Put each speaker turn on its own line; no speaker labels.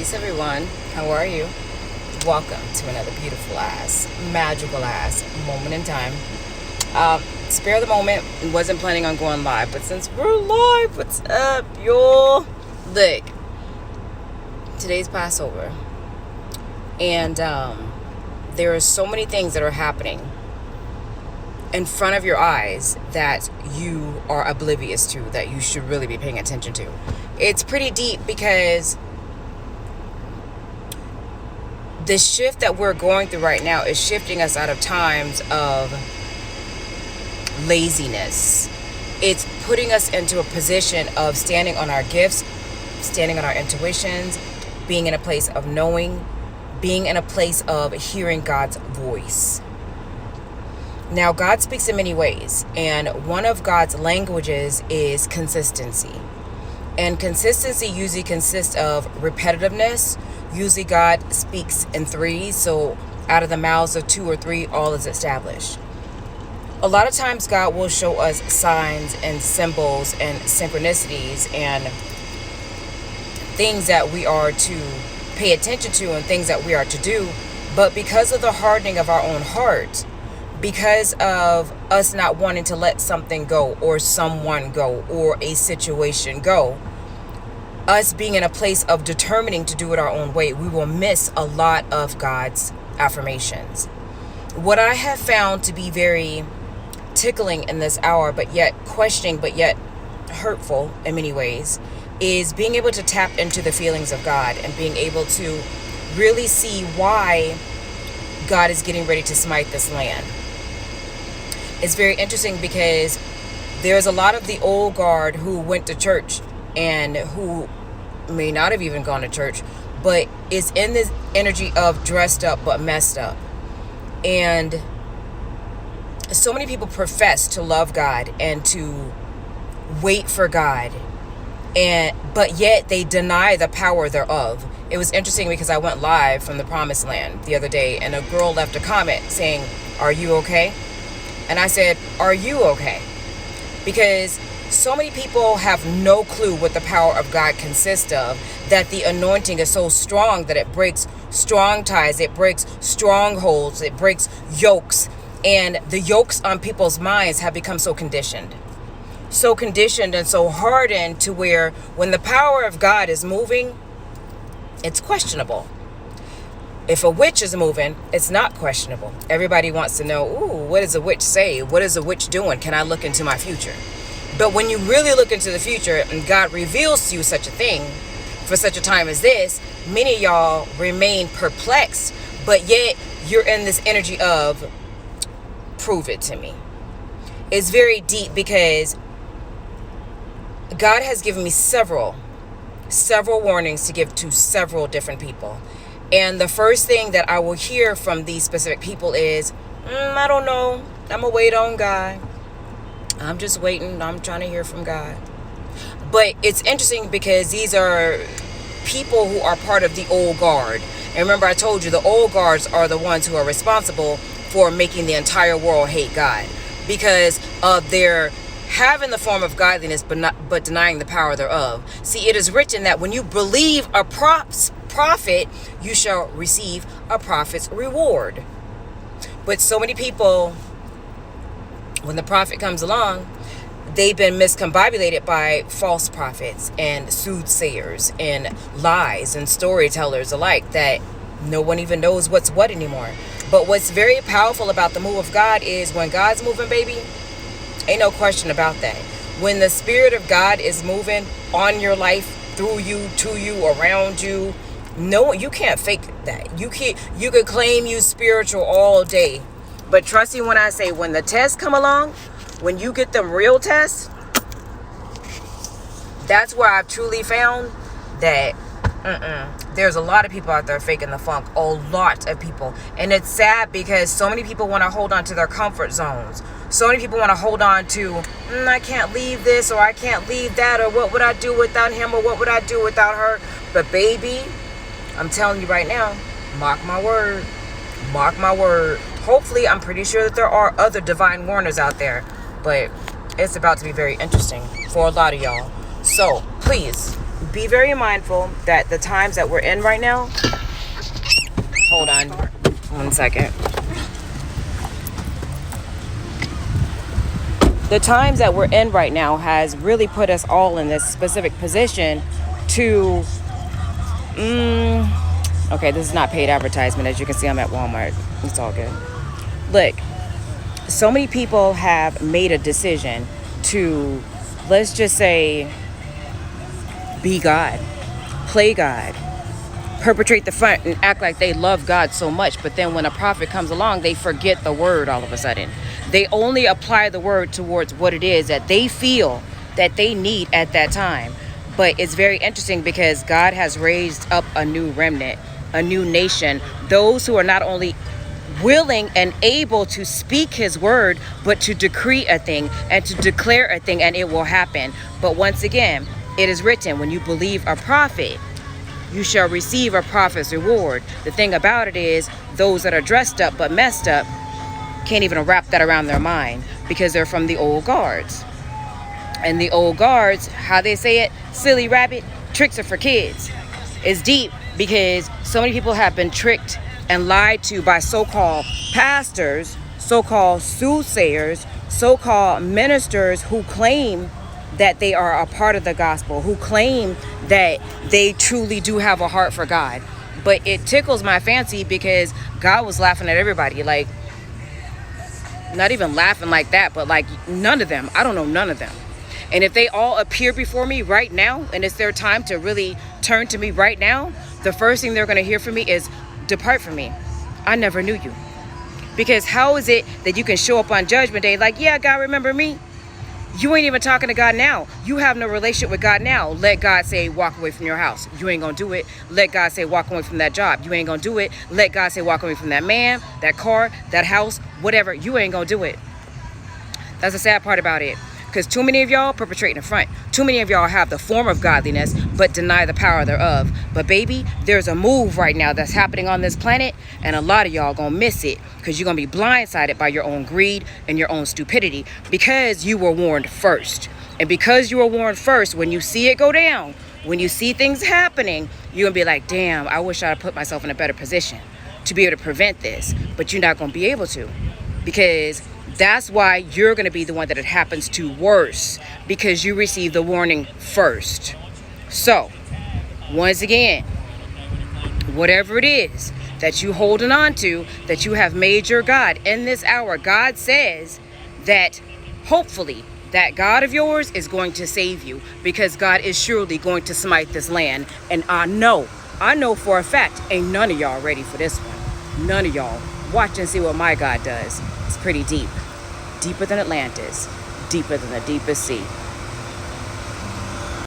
Peace, everyone. How are you? Welcome to another beautiful ass, magical ass moment in time. Spare the moment. Wasn't planning on going live, but since we're live, what's up, y'all? Look, today's Passover, and there are so many things that are happening in front of your eyes that you are oblivious to, that you should really be paying attention to. It's pretty deep because the shift that we're going through right now is shifting us out of times of laziness. It's putting us into a position of standing on our gifts, standing on our intuitions, being in a place of knowing, being in a place of hearing God's voice. Now, God speaks in many ways, and one of God's languages is consistency. And consistency usually consists of repetitiveness. Usually God speaks in threes, so out of the mouths of two or three, all is established. A lot of times God will show us signs and symbols and synchronicities and things that we are to pay attention to and things that we are to do. But because of the hardening of our own heart, because of us not wanting to let something go or someone go or a situation go, us being in a place of determining to do it our own way, we will miss a lot of God's affirmations. What I have found to be very tickling in this hour, but yet questioning, but yet hurtful in many ways, is being able to tap into the feelings of God and being able to really see why God is getting ready to smite this land. It's very interesting because there's a lot of the old guard who went to church and who may not have even gone to church, but is in this energy of dressed up but messed up. And so many people profess to love God and to wait for God, but yet they deny the power thereof. It was interesting because I went live from the Promised Land the other day, and a girl left a comment saying, "Are you okay?" And I said, "Are you okay?" Because so many people have no clue what the power of God consists of, that the anointing is so strong that it breaks strong ties, it breaks strongholds, it breaks yokes. And the yokes on people's minds have become so conditioned and so hardened to where when the power of God is moving, it's questionable. If a witch is moving, it's not questionable. Everybody wants to know, ooh, what does a witch say? What is a witch doing? Can I look into my future? But when you really look into the future and God reveals to you such a thing for such a time as this, many of y'all remain perplexed, but yet you're in this energy of prove it to me. It's very deep because God has given me several warnings to give to several different people. And the first thing that I will hear from these specific people is, I don't know. I'm going to wait on God. I'm just waiting. I'm trying to hear from God. But it's interesting because these are people who are part of the old guard. And remember, I told you the old guards are the ones who are responsible for making the entire world hate God because of their having the form of godliness but denying the power thereof. See, it is written that when you believe a prophet, you shall receive a prophet's reward. But so many people, when the prophet comes along, they've been miscombobulated by false prophets and soothsayers and lies and storytellers alike that no one even knows what's what anymore. But what's very powerful about the move of God is when God's moving, baby, ain't no question about that. When the Spirit of God is moving on your life, through you, to you, around you, no, you can't fake that. You could claim you spiritual all day. But trust me when I say, when the tests come along, when you get them real tests, that's where I've truly found that there's a lot of people out there faking the funk. A lot of people. And it's sad because so many people want to hold on to their comfort zones. So many people want to hold on to, I can't leave this or I can't leave that, or what would I do without him, or what would I do without her? But baby, I'm telling you right now, mark my word. Mark my word. Hopefully, I'm pretty sure that there are other divine warners out there. But it's about to be very interesting for a lot of y'all. So please be very mindful that the times that we're in right now, hold on 1 second. The times that we're in right now has really put us all in this specific position to, okay, this is not paid advertisement. As you can see, I'm at Walmart. It's all good. Look, so many people have made a decision to, let's just say, be God, play God, perpetrate the front and act like they love God so much. But then when a prophet comes along, they forget the word all of a sudden. They only apply the word towards what it is that they feel that they need at that time. But it's very interesting because God has raised up a new remnant, a new nation, those who are not only willing and able to speak his word, but to decree a thing and to declare a thing, and it will happen. But once again, it is written, when you believe a prophet, you shall receive a prophet's reward. The thing about it is, those that are dressed up but messed up can't even wrap that around their mind because they're from the old guards. And the old guards, how they say it, silly rabbit, tricks are for kids. It's deep because so many people have been tricked and lied to by so-called pastors, so-called soothsayers, so-called ministers who claim that they are a part of the gospel, who claim that they truly do have a heart for God. But it tickles my fancy because God was laughing at everybody. Like, not even laughing like that, but like none of them. I don't know none of them. And if they all appear before me right now, and it's their time to really turn to me right now, the first thing they're going to hear from me is, depart from me. I never knew you. Because how is it that you can show up on Judgment Day like, yeah, God, remember me? You ain't even talking to God now. You have no relationship with God now. Let God say, walk away from your house. You ain't gonna do it. Let God say, walk away from that job. You ain't gonna do it. Let God say, walk away from that man, that car, that house, whatever. You ain't gonna do it. That's the sad part about it. Because too many of y'all perpetrate in front. Too many of y'all have the form of godliness, but deny the power thereof. But baby, there's a move right now that's happening on this planet, and a lot of y'all gonna miss it because you're gonna be blindsided by your own greed and your own stupidity because you were warned first. And because you were warned first, when you see it go down, when you see things happening, you're gonna be like, damn, I wish I'd put myself in a better position to be able to prevent this. But you're not gonna be able to, because that's why you're going to be the one that it happens to worse, because you received the warning first. So, once again, whatever it is that you holding on to, that you have made your God in this hour, God says that hopefully that God of yours is going to save you, because God is surely going to smite this land. And I know for a fact, ain't none of y'all ready for this one. None of y'all. Watch and see what my God does. It's pretty deep. Deeper than Atlantis, deeper than the deepest sea.